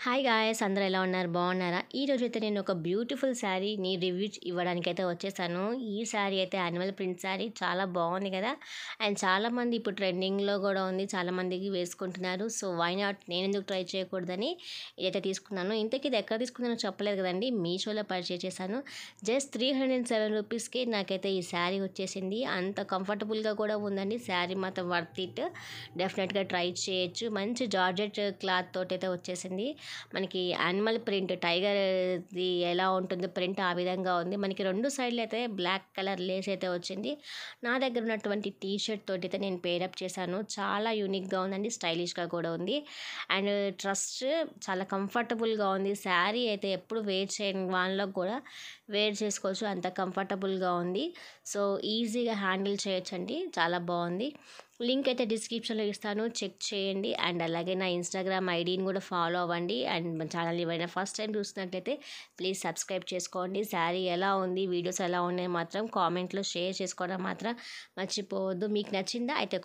Hi guys అందరూ ఎలా ఉన్నారు బాగున్నారా? ఈరోజు అయితే నేను ఒక బ్యూటిఫుల్ శారీని రివ్యూ ఇవ్వడానికైతే వచ్చేసాను. ఈ శారీ అయితే యానిమల్ ప్రింట్ శారీ చాలా బాగుంది కదా. అండ్ చాలామంది ఇప్పుడు ట్రెండింగ్లో కూడా ఉంది, చాలామందికి వేసుకుంటున్నారు. సో వై నాట్ నేను ఎందుకు ట్రై చేయకూడదని ఇదైతే తీసుకున్నాను. ఇంతకీ ఇది ఎక్కడ తీసుకున్నానో చెప్పలేదు కదండి, మీషోలో పర్చేస్ చేశాను. జస్ట్ 307 రూపీస్కి నాకైతే ఈ శారీ వచ్చేసింది. అంత కంఫర్టబుల్గా కూడా ఉందండి. శారీ మాత్రం వర్త్ ఇట్, డెఫినెట్గా ట్రై చేయొచ్చు. మంచి జార్జెట్ క్లాత్ తోటి అయితే వచ్చేసింది. మనకి యానిమల్ ప్రింట్ టైగర్ది ఎలా ఉంటుందో ప్రింట్ ఆ విధంగా ఉంది. మనకి రెండు సైడ్లు అయితే బ్లాక్ కలర్ లేస్ అయితే వచ్చింది. నా దగ్గర ఉన్నటువంటి టీ షర్ట్ తోటి అయితే నేను పేరప్ చేశాను. చాలా యూనిక్గా ఉందండి, స్టైలిష్గా కూడా ఉంది. అండ్ ట్రస్ట్ చాలా కంఫర్టబుల్గా ఉంది. శారీ అయితే ఎప్పుడు వేర్ చేయని వాళ్ళకి కూడా వేర్ చేసుకోవచ్చు, అంత కంఫర్టబుల్గా ఉంది. సో ఈజీగా హ్యాండిల్ చేయొచ్చండి, చాలా బాగుంది. లింక్ అయితే డిస్క్రిప్షన్లో ఇస్తాను, చెక్ చేయండి. అండ్ అలాగే నా ఇన్స్టాగ్రామ్ ఐడీని కూడా ఫాలో అవ్వండి. అండ్ మన ఛానల్ ఏమైనా ఫస్ట్ టైం చూస్తున్నట్లయితే ప్లీజ్ సబ్స్క్రైబ్ చేసుకోండి. శారీ ఎలా ఉంది, వీడియోస్ ఎలా ఉన్నాయి మాత్రం కామెంట్లో షేర్ చేసుకోవడం మాత్రం మర్చిపోవద్దు. మీకు నచ్చిందా అయితే